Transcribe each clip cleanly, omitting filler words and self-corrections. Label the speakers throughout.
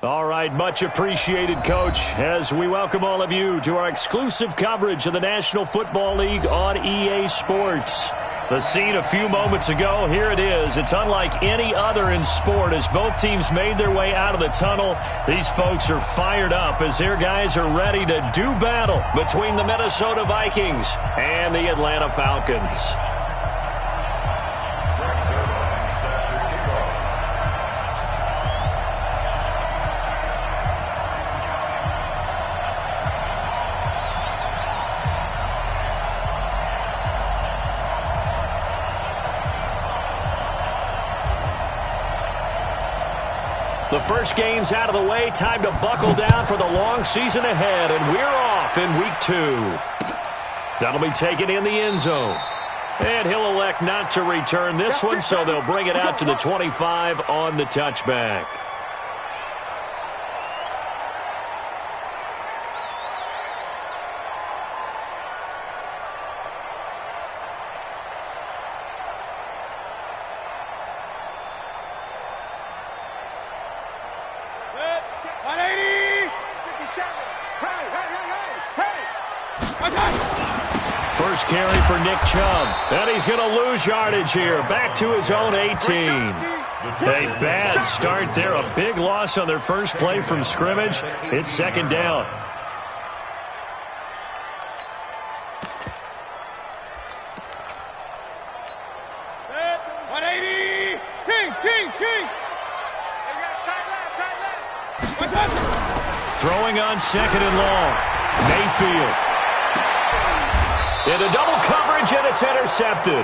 Speaker 1: All right, much appreciated, Coach, as we welcome all of you to our exclusive coverage of the National Football League on EA Sports. The scene a few moments ago, here it is. It's unlike any other in sport as both teams made their way out of the tunnel. These folks are fired up as their guys are ready to do battle between the Minnesota Vikings and the Atlanta Falcons. The first game's out of the way. Time to buckle down for the long season ahead. And we're off in week 2. That'll be taken in the end zone. And he'll elect not to return this one, so they'll bring it out to the 25 on the touchback. First carry for Nick Chubb. And he's going to lose yardage here. Back to his own 18. A bad start there. A big loss on their first play from scrimmage. It's second down. Throwing on second and long. Mayfield. Into double coverage, and it's intercepted.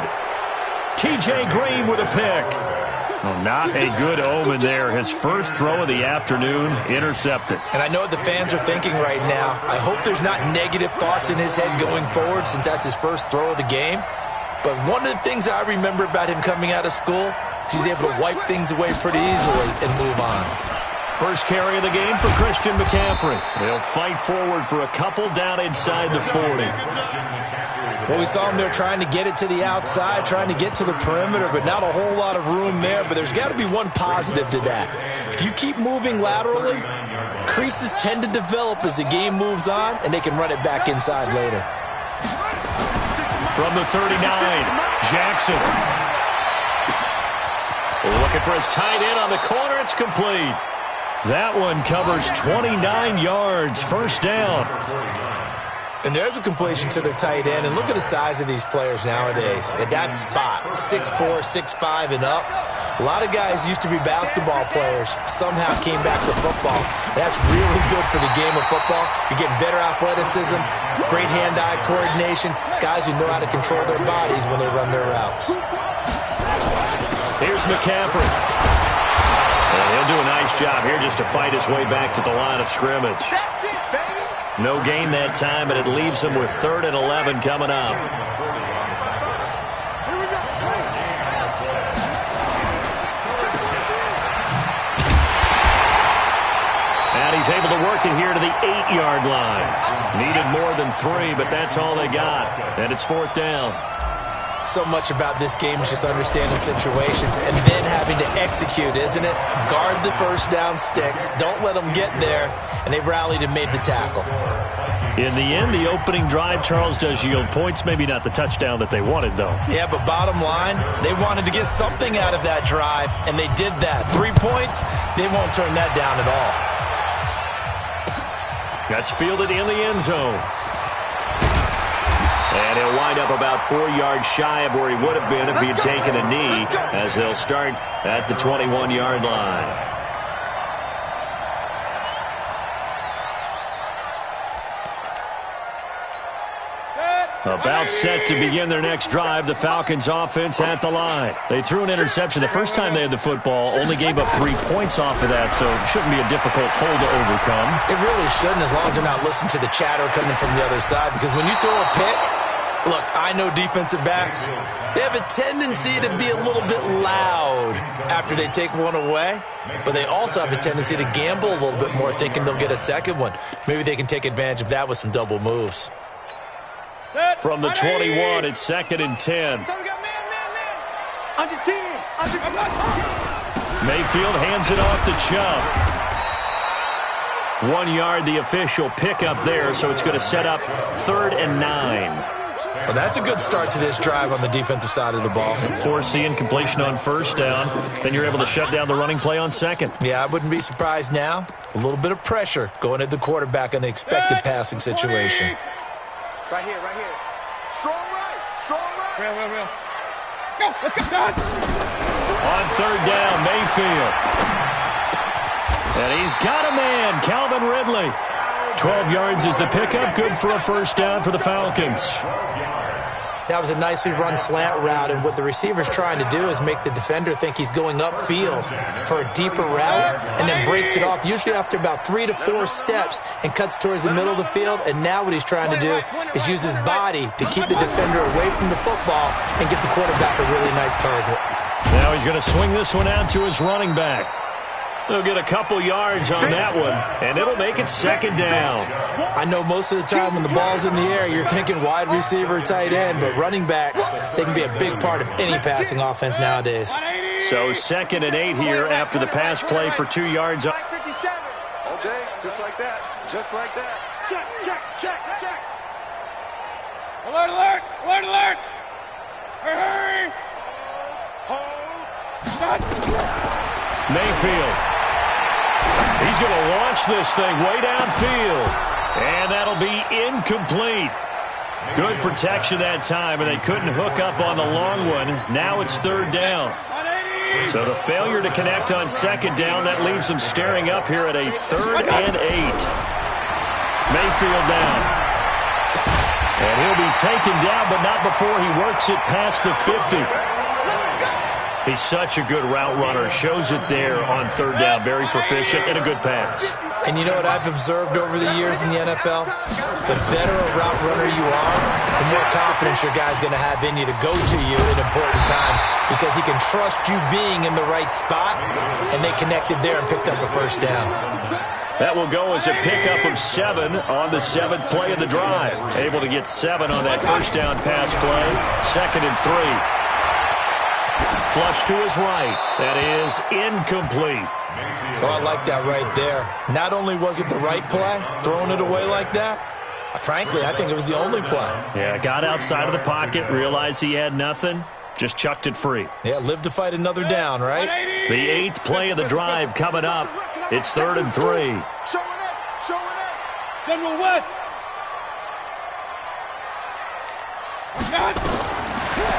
Speaker 1: T.J. Green with a pick. Well, not a good omen there. His first throw of the afternoon, intercepted.
Speaker 2: And I know what the fans are thinking right now. I hope there's not negative thoughts in his head going forward since that's his first throw of the game. But one of the things I remember about him coming out of school is he's able to wipe things away pretty easily and move on.
Speaker 1: First carry of the game for Christian McCaffrey. They'll fight forward for a couple down inside the 40.
Speaker 2: Well, we saw him there trying to get it to the outside, trying to get to the perimeter, but not a whole lot of room there. But there's got to be one positive to that. If you keep moving laterally, creases tend to develop as the game moves on, and they can run it back inside later.
Speaker 1: From the 39, Jackson. Looking for his tight end on the corner. It's complete. That one covers 29 yards. First down.
Speaker 2: And there's a completion to the tight end. And look at the size of these players nowadays. At that spot, 6'4", 6'5", and up. A lot of guys used to be basketball players. Somehow came back to football. That's really good for the game of football. You're getting better athleticism, great hand-eye coordination, guys who know how to control their bodies when they run their routes.
Speaker 1: Here's McCaffrey. And he'll do a nice job here just to fight his way back to the line of scrimmage. No gain that time, but it leaves him with 3rd and 11 coming up. And he's able to work it here to the 8-yard line. Needed more than 3, but that's all they got. And it's 4th down.
Speaker 2: So much about this game is just understanding situations and then having to execute, isn't it? Guard the first down sticks. Don't let them get there. And they rallied and made the tackle.
Speaker 1: In the end, the opening drive, Charles, does yield points. Maybe not the touchdown that they wanted, though.
Speaker 2: Yeah, but bottom line, they wanted to get something out of that drive, and they did that. 3 points, they won't turn that down at all.
Speaker 1: That's fielded in the end zone. And he'll wind up about 4 yards shy of where he would have been if he had taken a knee, as they'll start at the 21-yard line. About set to begin their next drive, the Falcons offense at the line. They threw an interception the first time they had the football, only gave up 3 points off of that, so it shouldn't be a difficult hole to overcome.
Speaker 2: It really shouldn't, as long as they're not listening to the chatter coming from the other side, because when you throw a pick, look, I know defensive backs, they have a tendency to be a little bit loud after they take one away, but they also have a tendency to gamble a little bit more, thinking they'll get a second one. Maybe they can take advantage of that with some double moves.
Speaker 1: From the 21, it's 2nd and 10. Mayfield hands it off to Chubb. 1 yard, the official pickup there, so it's going to set up 3rd and 9.
Speaker 2: Well, that's a good start to this drive on the defensive side of the ball.
Speaker 1: Forcing completion on 1st down. Then you're able to shut down the running play on 2nd.
Speaker 2: Yeah, I wouldn't be surprised now. A little bit of pressure going at the quarterback in the expected passing situation.
Speaker 3: Right here, right here. Strong right, strong right. Real. Go, let's go.
Speaker 1: On 3rd down, Mayfield. And he's got a man, Calvin Ridley. 12 yards is the pickup, good for a 1st down for the Falcons.
Speaker 2: That was a nicely run slant route, and what the receiver's trying to do is make the defender think he's going upfield for a deeper route, and then breaks it off, usually after about 3 to 4 steps, and cuts towards the middle of the field. And now what he's trying to do is use his body to keep the defender away from the football and get the quarterback a really nice target.
Speaker 1: Now he's going to swing this one out to his running back. He'll get a couple yards on that one, and it'll make it 2nd down.
Speaker 2: I know most of the time when the ball's in the air, you're thinking wide receiver, tight end, but running backs, they can be a big part of any passing offense nowadays.
Speaker 1: So 2nd and 8 here after the pass play for 2 yards.
Speaker 3: All day, just like that, just like that. Check. Alert, alert, alert, alert. Hurry. Hold.
Speaker 1: Mayfield. He's going to launch this thing way downfield. And that'll be incomplete. Good protection that time, and they couldn't hook up on the long one. Now it's 3rd down. So the failure to connect on 2nd down, that leaves them staring up here at a 3rd and 8. Mayfield down. And he'll be taken down, but not before he works it past the 50. He's such a good route runner. Shows it there on 3rd down. Very proficient and a good pass.
Speaker 2: And you know what I've observed over the years in the NFL? The better a route runner you are, the more confidence your guy's going to have in you to go to you in important times, because he can trust you being in the right spot, and they connected there and picked up a 1st down.
Speaker 1: That will go as a pickup of 7 on the 7th play of the drive. Able to get 7 on that 1st down pass play. 2nd and 3. Flush to his right. That is incomplete.
Speaker 2: Oh, I like that right there. Not only was it the right play, throwing it away like that, frankly, I think it was the only play.
Speaker 1: Yeah, got outside of the pocket, realized he had nothing, just chucked it free.
Speaker 2: Yeah, live to fight another down, right?
Speaker 1: The 8th play of the drive coming up. It's 3rd and 3.
Speaker 3: Showing it. General West.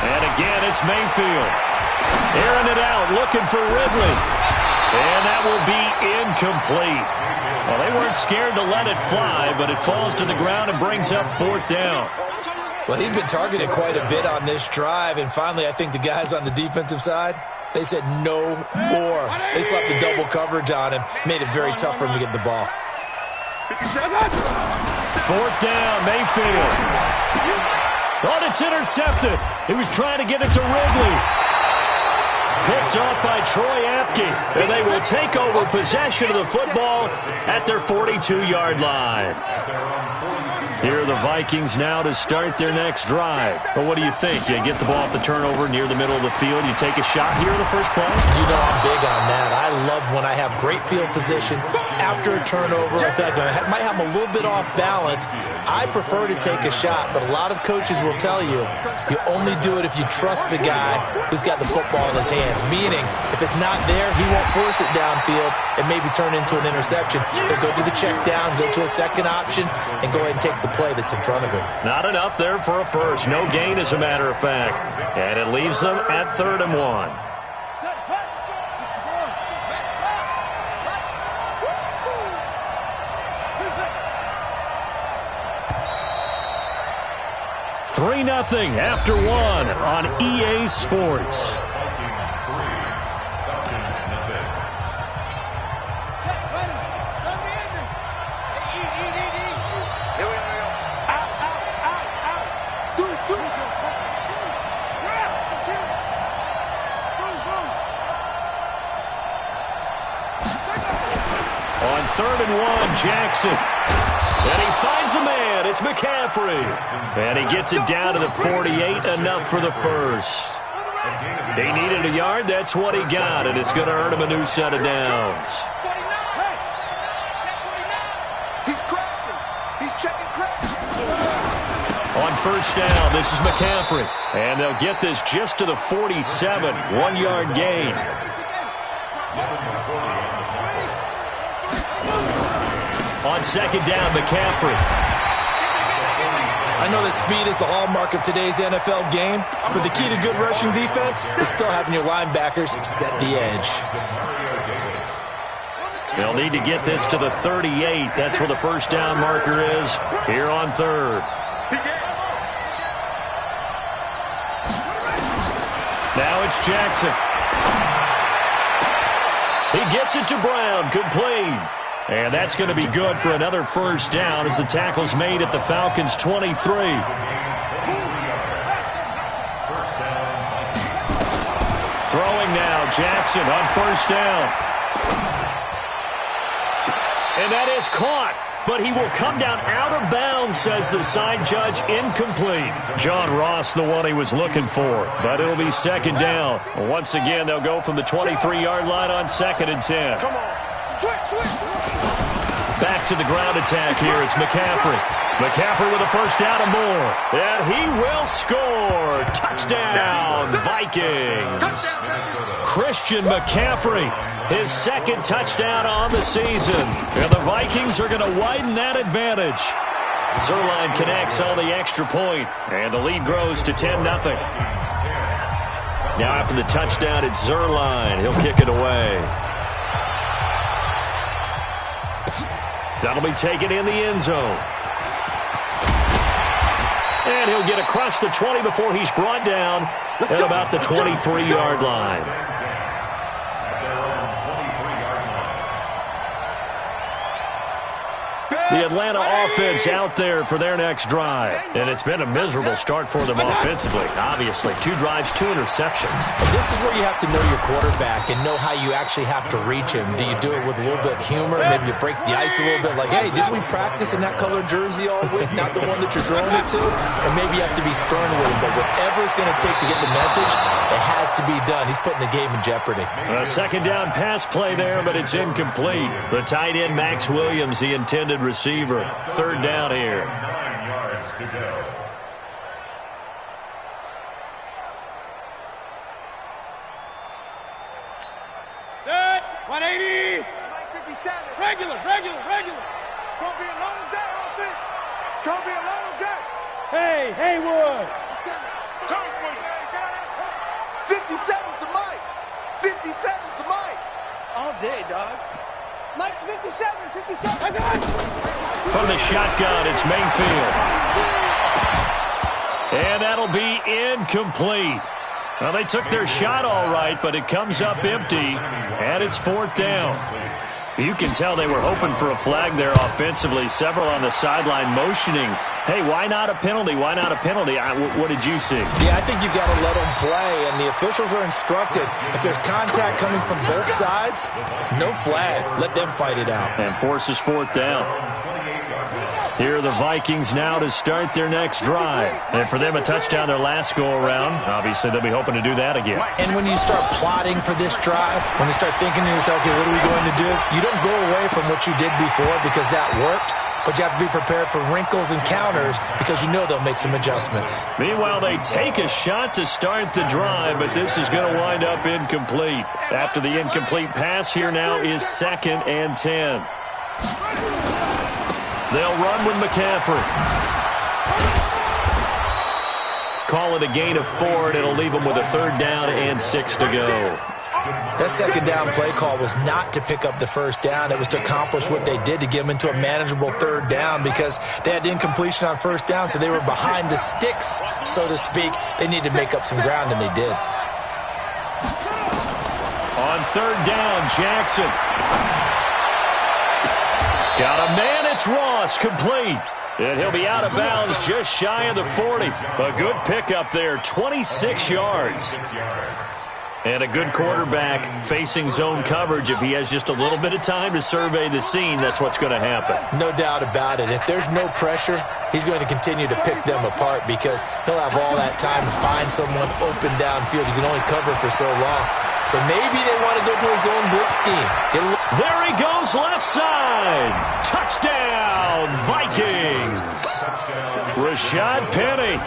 Speaker 1: And again, it's Mayfield. Airing it out, looking for Ridley. And that will be incomplete. Well, they weren't scared to let it fly, but it falls to the ground and brings up 4th down.
Speaker 2: Well, he'd been targeted quite a bit on this drive, and finally I think the guys on the defensive side, they said no more. They slapped the double coverage on him, made it very tough for him to get the ball.
Speaker 1: 4th down, Mayfield. Oh, it's intercepted. He was trying to get it to Ridley. Picked off by Troy Apke, and they will take over possession of the football at their 42-yard line. Here are the Vikings now to start their next drive. Well, what do you think? You get the ball off the turnover near the middle of the field. You take a shot here in the first play?
Speaker 2: You know I'm big on that. I love when I have great field position after a turnover. I feel like I might have a little bit off balance. I prefer to take a shot, but a lot of coaches will tell you, you only do it if you trust the guy who's got the football in his hands. Meaning, if it's not there, he won't force it downfield and maybe turn into an interception. He'll go to the check down, go to a second option, and go ahead and take the play that's in front of him.
Speaker 1: Not enough there for a first. No gain, as a matter of fact. And it leaves them at 3rd and 1. 3-0 after 1 on EA Sports. On 3rd and 1, Jackson. And he finds a man. It's McCaffrey. And he gets it down to the 48, enough for the first. He needed a yard. That's what he got, and it's going to earn him a new set of downs.
Speaker 3: He's crashing. He's checking crash.
Speaker 1: On first down, this is McCaffrey. And they'll get this just to the 47, 1-yard gain. On second down, McCaffrey.
Speaker 2: I know that speed is the hallmark of today's NFL game, but the key to good rushing defense is still having your linebackers set the edge.
Speaker 1: They'll need to get this to the 38. That's where the first down marker is here on third. Now it's Jackson. He gets it to Brown, complete. And that's going to be good for another first down as the tackle's made at the Falcons' 23. Throwing now, Jackson on first down. And that is caught, but he will come down out of bounds, says the side judge, incomplete. John Ross, the one he was looking for, but it'll be second down. Once again, they'll go from the 23-yard line on second and 10.
Speaker 3: Come on. Switch.
Speaker 1: Back to the ground attack here. It's McCaffrey. McCaffrey with a first down and more. And he will score. Touchdown, Vikings. Christian McCaffrey, his second touchdown on the season. And the Vikings are going to widen that advantage. Zerline connects on the extra point, and the lead grows to 10-0. Now after the touchdown, it's Zerline. He'll kick it away. That'll be taken in the end zone. And he'll get across the 20 before he's brought down at about the 23-yard line. The Atlanta offense out there for their next drive. And it's been a miserable start for them offensively. Obviously, 2 drives, 2 interceptions.
Speaker 2: This is where you have to know your quarterback and know how you actually have to reach him. Do you do it with a little bit of humor? Maybe you break the ice a little bit like, hey, didn't we practice in that colored jersey all week? Not the one that you're throwing it to? And maybe you have to be stern with him. But whatever it's going to take to get the message, it has to be done. He's putting the game in jeopardy.
Speaker 1: A second down pass play there, but it's incomplete. The tight end, Max Williams, the intended receiver. Third down here.
Speaker 3: 9 yards to go. Set. 180. 57. Regular. It's going to be a long day, offense. It's going to be a long day. Hey, Haywood. 57's the mic. 57's the mic. All day, dog. Mike's 57.
Speaker 1: From the shotgun, it's Mayfield. And that'll be incomplete. Well, they took their shot all right, but it comes up empty, and it's fourth down. You can tell they were hoping for a flag there offensively. Several on the sideline motioning, hey, why not a penalty? Why not a penalty? What did you see?
Speaker 2: Yeah, I think you've got to let them play, and the officials are instructed. If there's contact coming from both sides, no flag. Let them fight it out.
Speaker 1: And forces fourth down. Here are the Vikings now to start their next drive. And for them, a touchdown their last go-around. Obviously, they'll be hoping to do that again.
Speaker 2: And when you start plotting for this drive, when you start thinking to yourself, okay, what are we going to do? You don't go away from what you did before because that worked. But you have to be prepared for wrinkles and counters because you know they'll make some adjustments.
Speaker 1: Meanwhile, they take a shot to start the drive, but this is going to wind up incomplete. After the incomplete pass, here now is 2nd and 10. They'll run with McCaffrey. Call it a gain of 4, and it'll leave them with a 3rd down and 6 to go.
Speaker 2: That second down play call was not to pick up the first down. It was to accomplish what they did to get them into a manageable 3rd down because they had incompletion on first down, so they were behind the sticks, so to speak. They needed to make up some ground, and they did.
Speaker 1: On 3rd down, Jackson. Got a man, it's Ross, complete. And he'll be out of bounds just shy of the 40. A good pickup there, 26 yards. And a good quarterback facing zone coverage. If he has just a little bit of time to survey the scene, that's what's going to happen.
Speaker 2: No doubt about it. If there's no pressure, he's going to continue to pick them apart because he'll have all that time to find someone open downfield. You can only cover for so long. So maybe they want to go to a zone blitz scheme. Get a little
Speaker 1: There he goes left side. Touchdown, Vikings. Rashad Penny,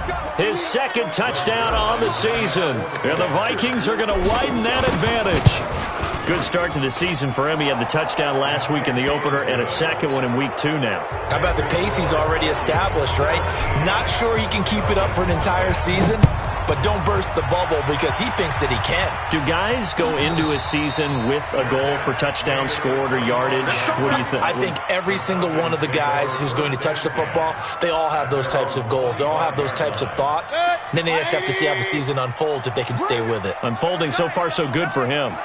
Speaker 1: his second touchdown on the season. And the Vikings are going to widen that advantage. Good start to the season for him. He had the touchdown last week in the opener and a second one in week 2 now.
Speaker 2: How about the pace he's already established, right? Not sure he can keep it up for an entire season, but don't burst the bubble because he thinks that he can.
Speaker 1: Do guys go into a season with a goal for touchdown scored or yardage? What do you think?
Speaker 2: I think every single one of the guys who's going to touch the football, they all have those types of goals. They all have those types of thoughts. And then they just have to see how the season unfolds if they can stay with it.
Speaker 1: Unfolding so far so good for him.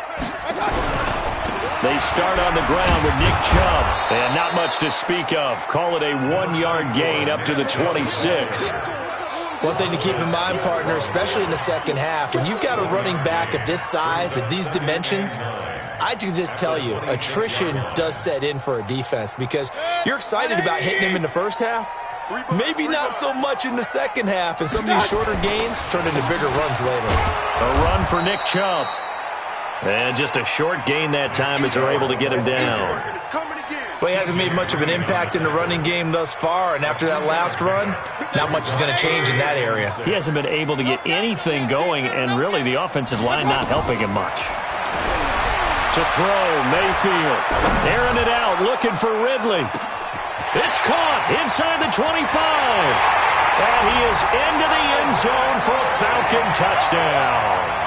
Speaker 1: They start on the ground with Nick Chubb. And not much to speak of. Call it a 1-yard gain up to the 26.
Speaker 2: One thing to keep in mind, partner, especially in the second half, when you've got a running back of this size, of these dimensions, I can just tell you, attrition does set in for a defense because you're excited about hitting him in the first half. Maybe not so much in the second half, and some of these shorter gains turn into bigger runs later.
Speaker 1: A run for Nick Chubb. And just a short gain that time as they're able to get him down.
Speaker 2: Well, he hasn't made much of an impact in the running game thus far, and after that last run, not much is going to change in that area.
Speaker 1: He hasn't been able to get anything going, and really the offensive line not helping him much. To throw, Mayfield. Airing it out, looking for Ridley. It's caught inside the 25. And he is into the end zone for a Falcon touchdown.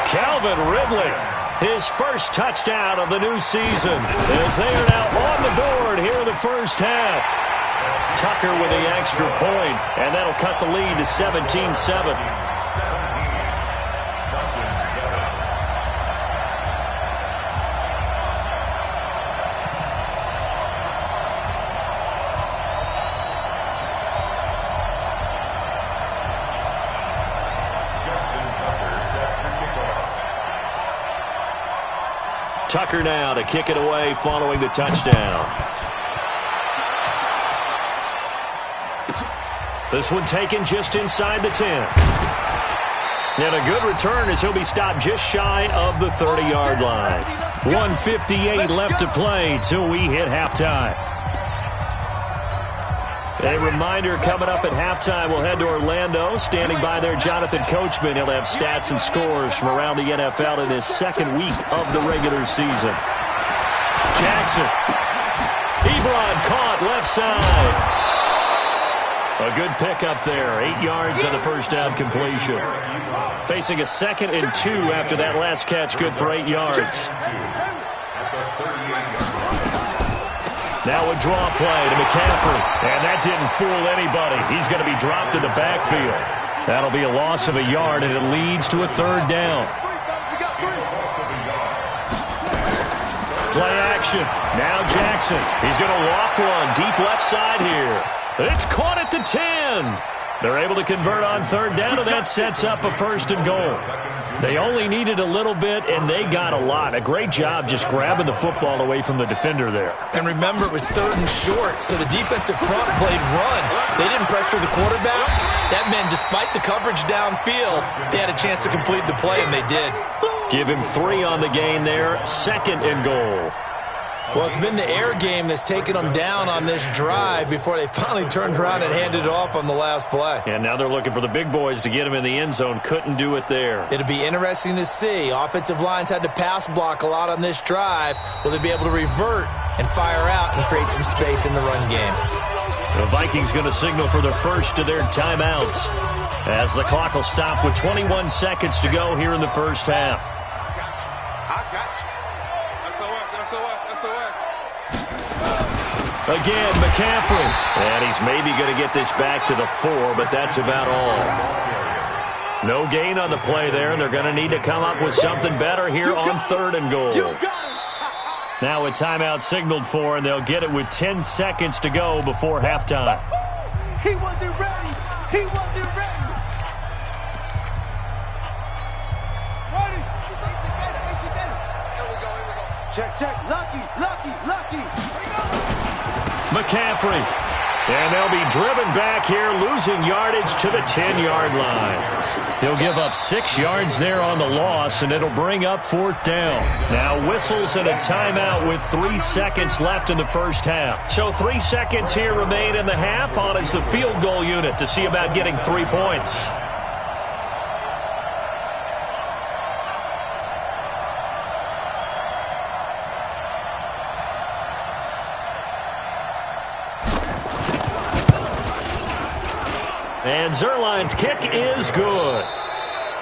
Speaker 1: Calvin Ridley, his first touchdown of the new season, as they are now on the board here in the first half. Tucker with the extra point, and that'll cut the lead to 17-7. Tucker now to kick it away following the touchdown. This one taken just inside the 10. And a good return as he'll be stopped just shy of the 30-yard line. 1:58 left to play till we hit halftime. A reminder coming up at halftime, we'll head to Orlando. Standing by there, Jonathan Coachman. He'll have stats and scores from around the NFL in his second week of the regular season. Jackson. Ebron caught left side. A good pickup there. 8 yards on the first down completion. Facing a 2nd and 2 after that last catch. Good for 8 yards. Now a draw play to McCaffrey. And that didn't fool anybody. He's going to be dropped in the backfield. That'll be a loss of a yard, and it leads to a 3rd down. Play action. Now Jackson. He's going to loft one deep left side here. It's caught at the 10. They're able to convert on 3rd down, and that sets up a 1st and goal. They only needed a little bit, and they got a lot. A great job just grabbing the football away from the defender there.
Speaker 2: And remember, it was 3rd and short, so the defensive front played run. They didn't pressure the quarterback. That meant despite the coverage downfield, they had a chance to complete the play, and they did.
Speaker 1: Give him 3 on the gain there. 2nd and goal.
Speaker 2: Well, it's been the air game that's taken them down on this drive before they finally turned around and handed it off on the last play.
Speaker 1: And now they're looking for the big boys to get him in the end zone. Couldn't do it there.
Speaker 2: It'll be interesting to see. Offensive lines had to pass block a lot on this drive. Will they be able to revert and fire out and create some space in the run game?
Speaker 1: The Vikings going to signal for their first of their timeouts as the clock will stop with 21 seconds to go here in the first half. Again, McCaffrey. And he's maybe going to get this back to the 4, but that's about all. No gain on the play there, and they're going to need to come up with something better here on 3rd and goal. Now a timeout signaled for, and they'll get it with 10 seconds to go before halftime.
Speaker 3: He wasn't ready. He wasn't ready. Ready. Here we go. Check. Lucky.
Speaker 1: McCaffrey. And they'll be driven back here, losing yardage to the 10-yard line. He'll give up 6 yards there on the loss, and it'll bring up 4th down. Now whistles and a timeout with 3 seconds left in the first half. So 3 seconds here remain in the half. On is the field goal unit to see about getting 3 points. And Zerline's kick is good.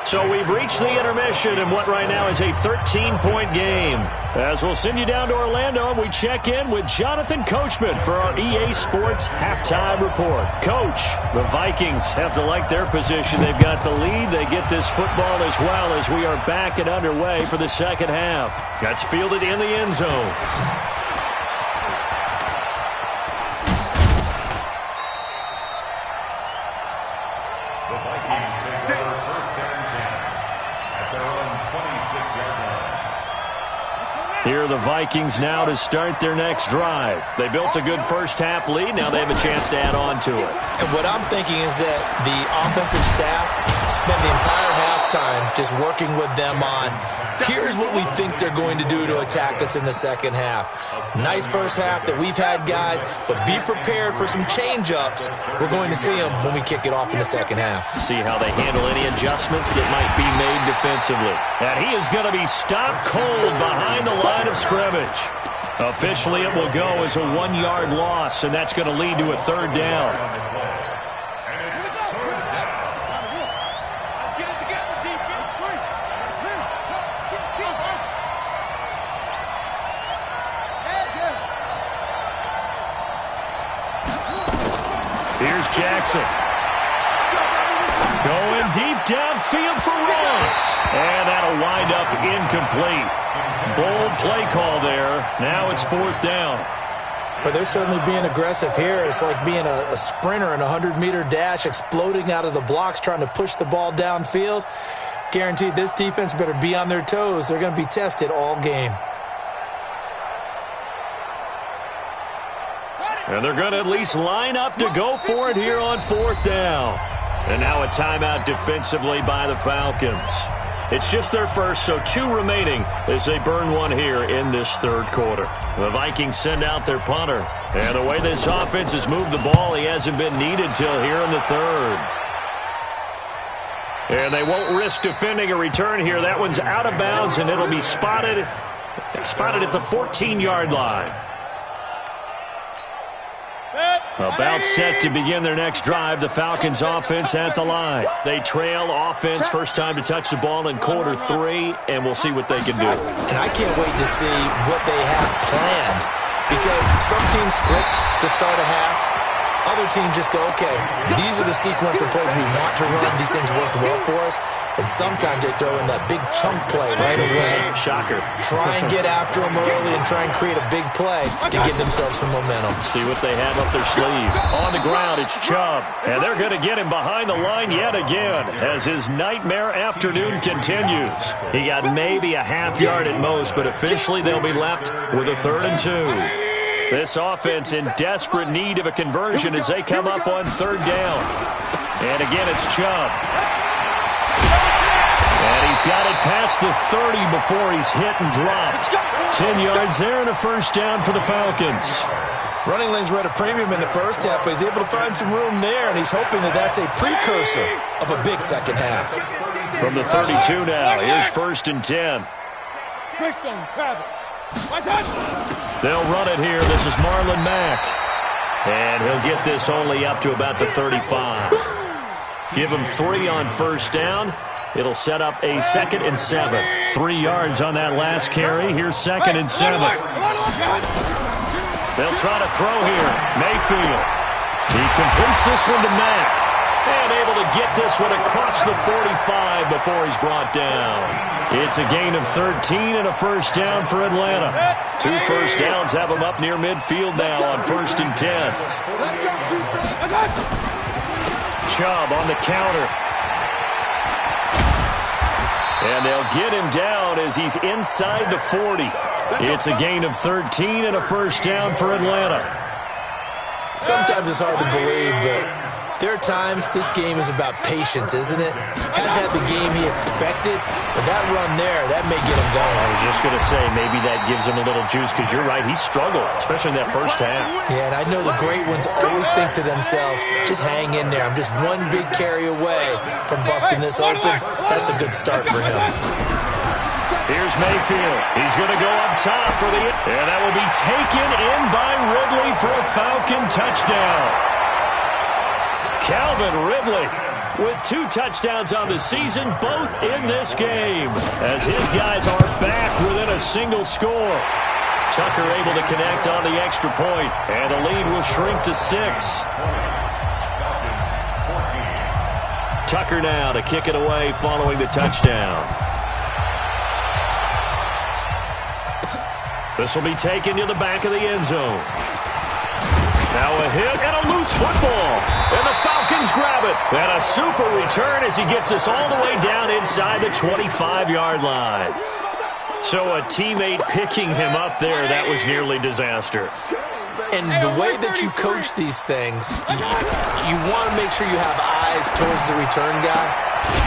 Speaker 1: So we've reached the intermission in what right now is a 13-point game. As we'll send you down to Orlando, and we check in with Jonathan Coachman for our EA Sports Halftime Report. Coach, the Vikings have to like their position. They've got the lead. They get this football as well as we are back and underway for the second half. That's fielded in the end zone. Here are the Vikings now to start their next drive. They built a good first-half lead. Now they have a chance to add on to it.
Speaker 2: And what I'm thinking is that the offensive staff spent the entire halftime just working with them on, here's what we think they're going to do to attack us in the second half. Nice first half that we've had, guys, but be prepared for some change-ups. We're going to see them when we kick it off in the second half.
Speaker 1: See how they handle any adjustments that might be made defensively. And he is going to be stopped cold behind the line of scrimmage. Officially, it will go as a 1-yard loss, and that's going to lead to a 3rd down. Here's Jackson. Going deep downfield for Ross. And that'll wind up incomplete. Bold play call there. Now it's 4th down.
Speaker 2: But they're certainly being aggressive here. It's like being a sprinter in a 100-meter dash, exploding out of the blocks, trying to push the ball downfield. Guaranteed this defense better be on their toes. They're going to be tested all game.
Speaker 1: And they're going to at least line up to go for it here on 4th down. And now a timeout defensively by the Falcons. It's just their first, so 2 remaining as they burn 1 here in this 3rd quarter. The Vikings send out their punter. And the way this offense has moved the ball, he hasn't been needed till here in the 3rd. And they won't risk defending a return here. That one's out of bounds, and it'll be spotted at the 14-yard line. About set to begin their next drive. The Falcons offense at the line. They trail offense first time to touch the ball in quarter 3, and we'll see what they can do.
Speaker 2: And I can't wait to see what they have planned, because some teams script to start a half. Other teams just go, okay, these are the sequence of plays we want to run. These things worked well for us. And sometimes they throw in that big chunk play right away.
Speaker 1: Shocker.
Speaker 2: Try and get after them early and try and create a big play to give themselves some momentum.
Speaker 1: See what they have up their sleeve. On the ground, it's Chubb. And they're going to get him behind the line yet again as his nightmare afternoon continues. He got maybe a half yard at most, but officially they'll be left with a 3rd and 2. This offense in desperate need of a conversion as they come up on 3rd down. And again, it's Chubb. And he's got it past the 30 before he's hit and dropped. 10 yards there and a 1st down for the Falcons.
Speaker 2: Running lanes were at a premium in the first half, but he's able to find some room there, and he's hoping that that's a precursor of a big second half.
Speaker 1: From the 32 now, here's 1st and 10. They'll run it here. This is Marlon Mack. And he'll get this only up to about the 35. Give him 3 on 1st down. It'll set up a 2nd and 7. 3 yards on that last carry. Here's 2nd and 7. They'll try to throw here. Mayfield. He completes this one to Mack. And able to get this one across the 45 before he's brought down. It's a gain of 13 and a 1st down for Atlanta. 2 1st downs have them up near midfield now on 1st and 10. Chubb on the counter. And they'll get him down as he's inside the 40. It's a gain of 13 and a 1st down for Atlanta.
Speaker 2: Sometimes it's hard to believe, but There are times this game is about patience, isn't it? Hasn't had the game he expected, but that run there, that may get him going.
Speaker 1: I was just going to say, maybe that gives him a little juice, because you're right, he struggled, especially in that first half.
Speaker 2: Yeah, and I know the great ones always think to themselves, just hang in there. I'm just one big carry away from busting this open. That's a good start for him.
Speaker 1: Here's Mayfield. He's going to go up top for the... And that will be taken in by Ridley for a Falcon touchdown. Calvin Ridley with 2 touchdowns on the season, both in this game, as his guys are back within a single score. Tucker able to connect on the extra point, and the lead will shrink to 6. Tucker now to kick it away following the touchdown. This will be taken to the back of the end zone. Now a hit and a loose football. And the Falcons grab it. And a super return as he gets us all the way down inside the 25-yard line. So a teammate picking him up there, that was nearly disaster.
Speaker 2: And the way that you coach these things, you want to make sure you have eyes towards the return guy,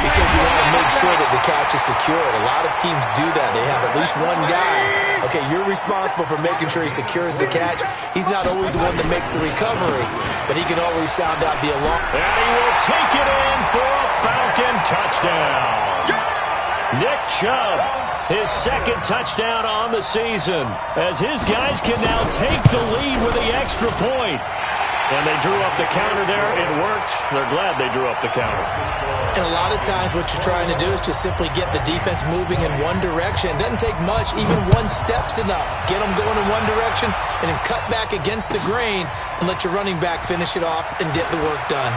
Speaker 2: because you want to make sure that the catch is secured. A lot of teams do that. They have at least one guy. Okay, you're responsible for making sure he secures the catch. He's not always the one that makes the recovery, but he can always sound out the alarm.
Speaker 1: And he will take it in for a Falcon touchdown. Nick Chubb, his second touchdown on the season, as his guys can now take the lead with the extra point. And they drew up the counter there. It worked. They're glad they drew up the counter.
Speaker 2: And a lot of times what you're trying to do is just simply get the defense moving in one direction. It doesn't take much. Even one step's enough. Get them going in one direction and then cut back against the grain and let your running back finish it off and get the work done.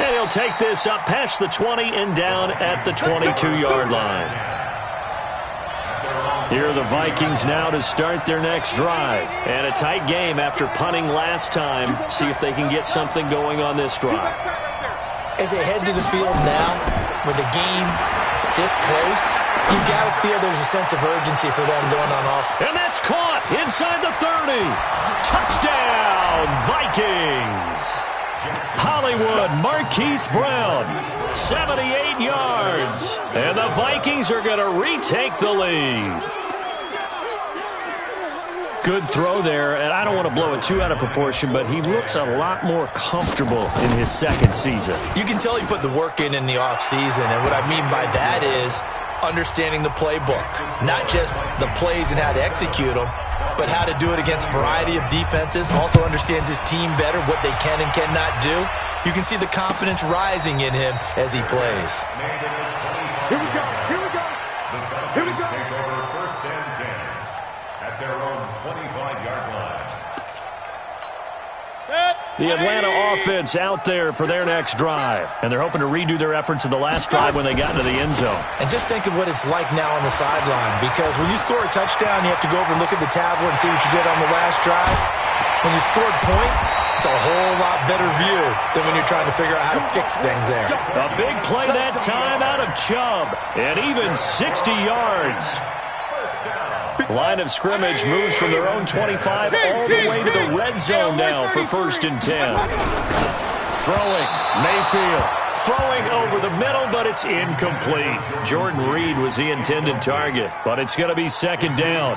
Speaker 1: And he'll take this up past the 20 and down at the 22-yard line. Here are the Vikings now to start their next drive. And a tight game after punting last time. See if they can get something going on this drive.
Speaker 2: As they head to the field now, with the game this close, you got to feel there's a sense of urgency for them going on off.
Speaker 1: And that's caught inside the 30. Touchdown, Vikings. Hollywood Marquise Brown, 78 yards. And the Vikings are going to retake the lead. Good throw there, and I don't want to blow it too out of proportion, but he looks a lot more comfortable in his second season.
Speaker 2: You can tell he put the work in the offseason, and what I mean by that is understanding the playbook. Not just the plays and how to execute them, but how to do it against a variety of defenses. Also understands his team better, what they can and cannot do. You can see the confidence rising in him as he plays.
Speaker 3: Here we go. Here we go. Here we go.
Speaker 4: Take over first and 10 at their own 25-yard line.
Speaker 1: The Atlanta offense out there for their next drive. And they're hoping to redo their efforts in the last drive when they got into the end zone.
Speaker 2: And just think of what it's like now on the sideline, because when you score a touchdown, you have to go over and look at the tablet and see what you did on the last drive. When you scored points, it's a whole lot better view than when you're trying to figure out how to fix things there.
Speaker 1: A big play that time out of Chubb. And even 60 yards. Line of scrimmage moves from their own 25 all the way to the red zone now for first and 10. Throwing, Mayfield. Throwing over the middle, but it's incomplete. Jordan Reed was the intended target, but it's going to be second down.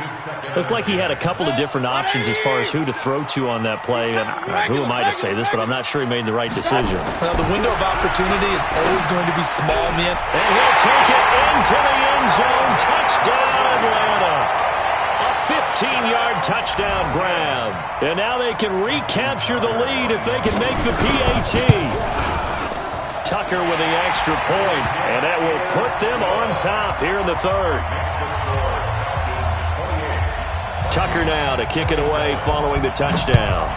Speaker 1: Looked like he had a couple of different options as far as who to throw to on that play. And who am I to say this, but I'm not sure he made the right decision.
Speaker 2: Well, the window of opportunity is always going to be small, man.
Speaker 1: And he'll take it into the end zone. Touchdown, Atlanta. 15-yard touchdown grab. And now they can recapture the lead if they can make the PAT. Tucker with the extra point, and that will put them on top here in the third. Tucker now to kick it away following the touchdown.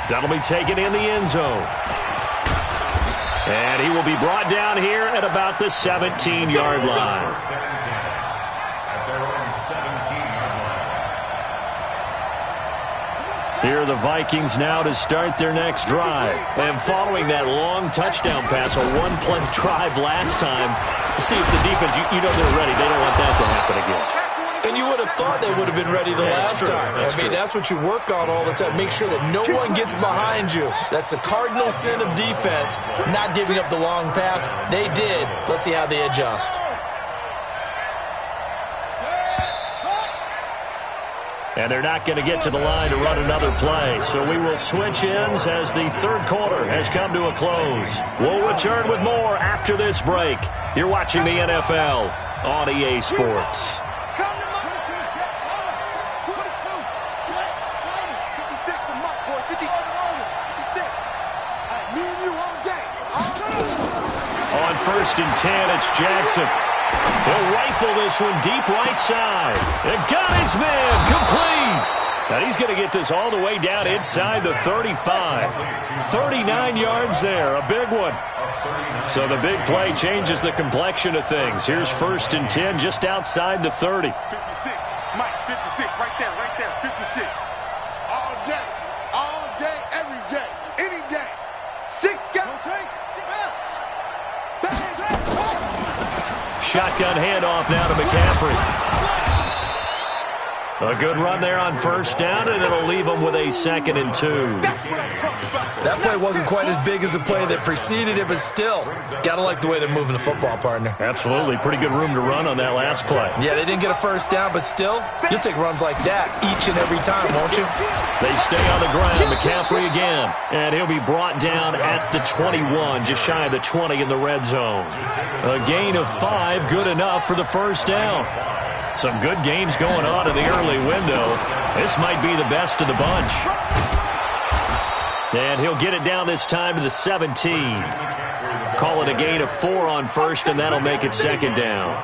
Speaker 1: That'll be taken in the end zone. And he will be brought down here at about the 17-yard line. Here are the Vikings now to start their next drive. And following that long touchdown pass, a one-play drive last time, see if the defense, you know they're ready. They don't want that to happen again.
Speaker 2: And you would have thought they would have been ready the last time. I mean, that's what you work on all the time. Make sure that no one gets behind you. That's the cardinal sin of defense, not giving up the long pass. They did. Let's see how they adjust.
Speaker 1: And they're not going to get to the line to run another play. So we will switch ends as the third quarter has come to a close. We'll return with more after this break. You're watching the NFL on EA Sports. On 1st and 10, it's Jackson. He'll rifle this one deep right side. It got his man complete. And he's going to get this all the way down inside the 35. 39 yards there, a big one. So the big play changes the complexion of things. Here's 1st and 10 just outside the 30.
Speaker 3: 56, Mike, 56, right there, 56. All day, every day, any day. 6 guys.
Speaker 1: Shotgun handoff now to McCaffrey. A good run there on 1st down, and it'll leave them with a 2nd and 2.
Speaker 2: That play wasn't quite as big as the play that preceded it, but still, got to like the way they're moving the football, partner.
Speaker 1: Absolutely. Pretty good room to run on that last play.
Speaker 2: Yeah, they didn't get a 1st down, but still, you'll take runs like that each and every time, won't you?
Speaker 1: They stay on the ground. McCaffrey again. And he'll be brought down at the 21, just shy of the 20 in the red zone. A gain of 5, good enough for the 1st down. Some good games going on in the early window. This might be the best of the bunch. And he'll get it down this time to the 17. Call it a gain of 4 on 1st, and that'll make it 2nd down.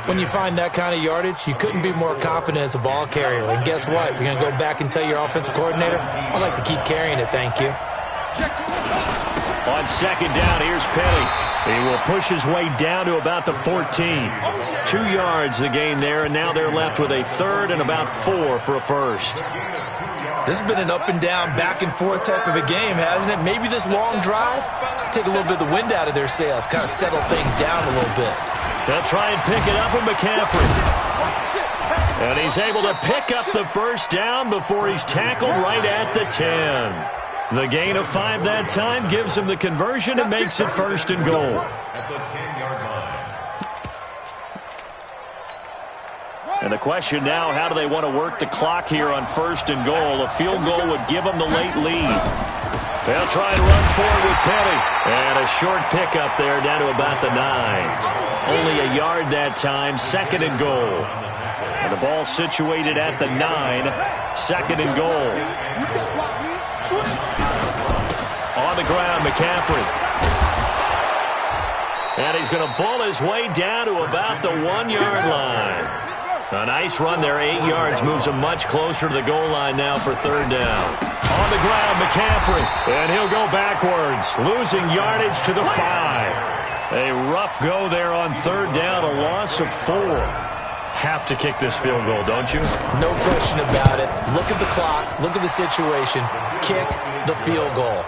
Speaker 2: When you find that kind of yardage, you couldn't be more confident as a ball carrier. And guess what? You're going to go back and tell your offensive coordinator, I'd like to keep carrying it, thank you.
Speaker 1: On 2nd down, here's Penny. He will push his way down to about the 14. 2 yards the gain there, and now they're left with a 3rd and about 4 for a 1st.
Speaker 2: This has been an up and down, back and forth type of a game, hasn't it? Maybe this long drive take a little bit of the wind out of their sails, kind of settle things down a little bit.
Speaker 1: They'll try and pick it up with McCaffrey. And he's able to pick up the 1st down before he's tackled right at the 10. The gain of 5 that time gives him the conversion and makes it 1st and goal.
Speaker 4: At the 10-yard line.
Speaker 1: And the question now, how do they want to work the clock here on 1st and goal? A field goal would give them the late lead. They'll try and run forward with Penny. And a short pickup there down to about the 9. Only a yard that time, 2nd and goal. And the ball situated at the 9, 2nd and goal. On the ground, McCaffrey. And he's going to bull his way down to about the 1-yard line. A nice run there, 8 yards, moves him much closer to the goal line now for 3rd down. On the ground, McCaffrey. And he'll go backwards, losing yardage to the 5. A rough go there on 3rd down, a loss of 4. Have to kick this field goal, don't you?
Speaker 2: No question about it. Look at the clock. Look at the situation. Kick the field goal.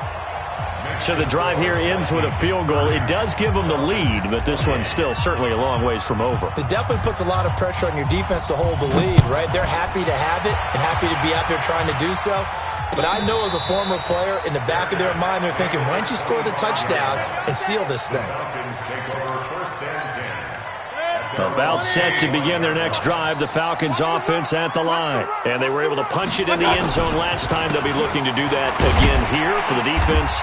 Speaker 1: So the drive here ends with a field goal. It does give them the lead, but this one's still certainly a long ways from over.
Speaker 2: It definitely puts a lot of pressure on your defense to hold the lead, right? They're happy to have it and happy to be out there trying to do so. But I know as a former player, in the back of their mind, they're thinking, why don't you score the touchdown and seal this thing?
Speaker 1: About set to begin their next drive, the Falcons offense at the line. And they were able to punch it in the end zone last time. They'll be looking to do that again here for the defense.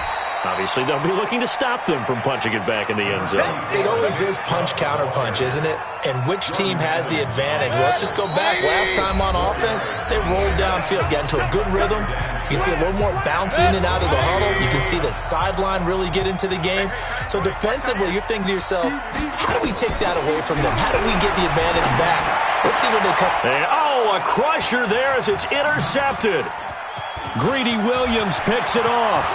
Speaker 1: Obviously, they'll be looking to stop them from punching it back in the end zone.
Speaker 2: It always is punch, counter punch, isn't it? And which team has the advantage? Well, let's just go back. Last time on offense, they rolled downfield, got into a good rhythm. You can see a little more bounce in and out of the huddle. You can see the sideline really get into the game. So defensively, you're thinking to yourself, how do we take that away from them? How do we get the advantage back? Let's see when they come.
Speaker 1: Oh, a crusher there as it's intercepted. Greedy Williams picks it off.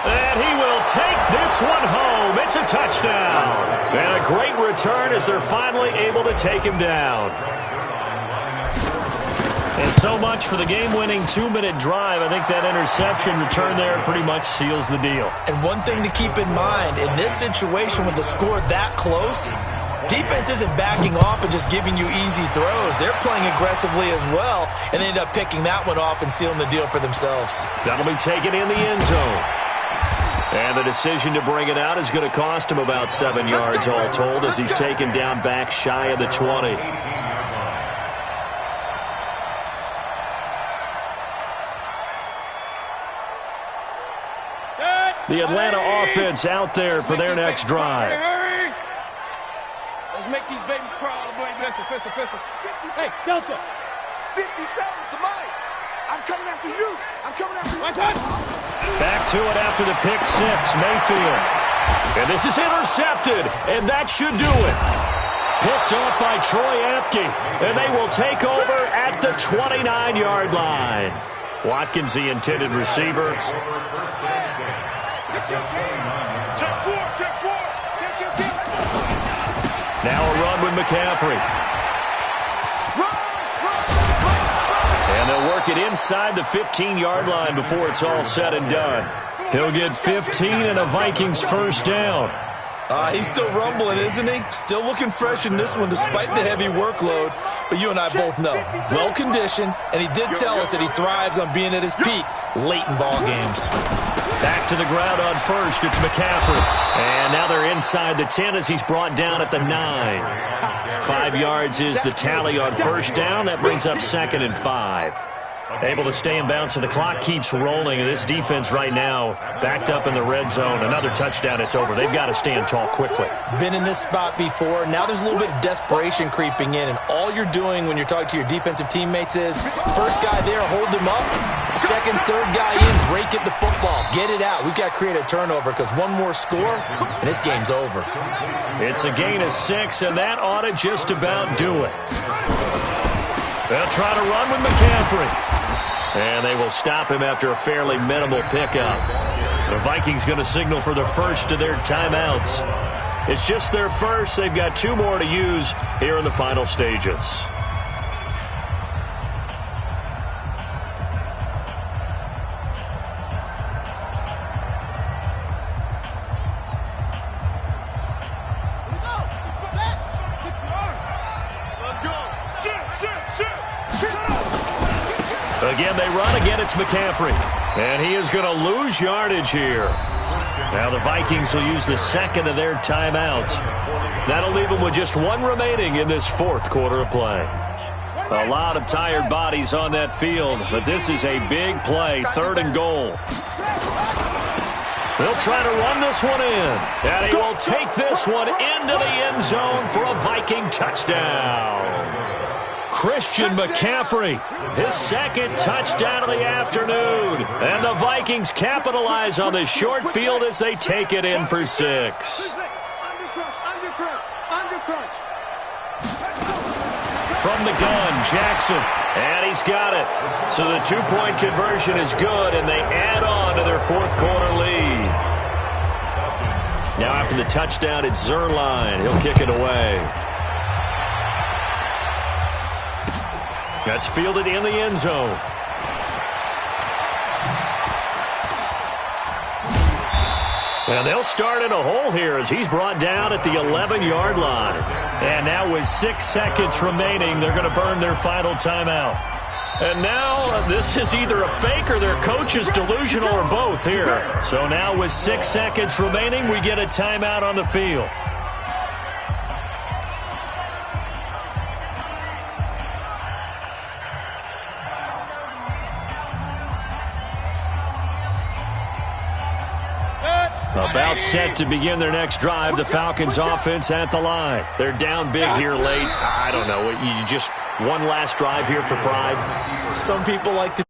Speaker 1: And he will take this one home. It's a touchdown. And a great return as they're finally able to take him down. And so much for the game-winning 2-minute drive. I think that interception return there pretty much seals the deal.
Speaker 2: And one thing to keep in mind, in this situation with the score that close, Defense isn't backing off and just giving you easy throws. They're playing aggressively as well, and they end up picking that one off and sealing the deal for themselves.
Speaker 1: That'll be taken in the end zone. And the decision to bring it out is going to cost him about 7 yards all told as he's taken down back shy of the 20. The Atlanta offense out there for their next drive.
Speaker 3: Hurry! Let's make these babies crawl. Pistol. Hey, Delta.
Speaker 5: 57's the mic. I'm coming after you. I'm coming after you.
Speaker 3: My touch.
Speaker 1: Back to it after the pick six, Mayfield. And this is intercepted, and that should do it. Picked off by Troy Apke, and they will take over at the 29-yard line. Watkins, the intended receiver. Now a run with McCaffrey. And they'll work it inside the 15-yard line before it's all said and done. He'll get 15 and a Vikings first down.
Speaker 2: He's still rumbling, isn't he? Still looking fresh in this one despite the heavy workload. But you and I both know, well-conditioned, and he did tell us that he thrives on being at his peak late in ball games.
Speaker 1: Back to the ground on first, it's McCaffrey. And now they're inside the 10 as he's brought down at the 9. 5 yards is the tally on first down. That brings up 2nd and 5. Able to stay in bounds, so the clock keeps rolling. And this defense right now backed up in the red zone. Another touchdown, it's over. They've got to stand tall quickly.
Speaker 2: Been in this spot before. Now there's a little bit of desperation creeping in. And all you're doing when you're talking to your defensive teammates is, first guy there, hold him up. Second, third guy in, break it the football. Get it out. We've got to create a turnover because one more score, and this game's over.
Speaker 1: It's a gain of 6, and that ought to just about do it. They'll try to run with McCaffrey. And they will stop him after a fairly minimal pickup. The Vikings going to signal for the first of their timeouts. It's just their first. They've got 2 more to use here in the final stages. Again, they run. Again, it's McCaffrey. And he is going to lose yardage here. Now the Vikings will use the second of their timeouts. That'll leave them with just 1 remaining in this 4th quarter of play. A lot of tired bodies on that field, but this is a big play, 3rd and goal. They'll try to run this one in. And he will take this one into the end zone for a Viking touchdown. Christian McCaffrey, his 2nd touchdown of the afternoon. And the Vikings capitalize on this short field as they take it in for 6. From the gun, Jackson. And he's got it. So the 2-point conversion is good, and they add on to their 4th quarter lead. Now after the touchdown, it's Zerline. He'll kick it away. That's fielded in the end zone. And they'll start in a hole here as he's brought down at the 11-yard line. And now with 6 seconds remaining, they're going to burn their final timeout. And now this is either a fake or their coach is delusional or both here. So now with 6 seconds remaining, we get a timeout on the field. About set to begin their next drive. The Falcons offense at the line. They're down big here late. I don't know. You just one last drive here for pride.
Speaker 2: Some people like to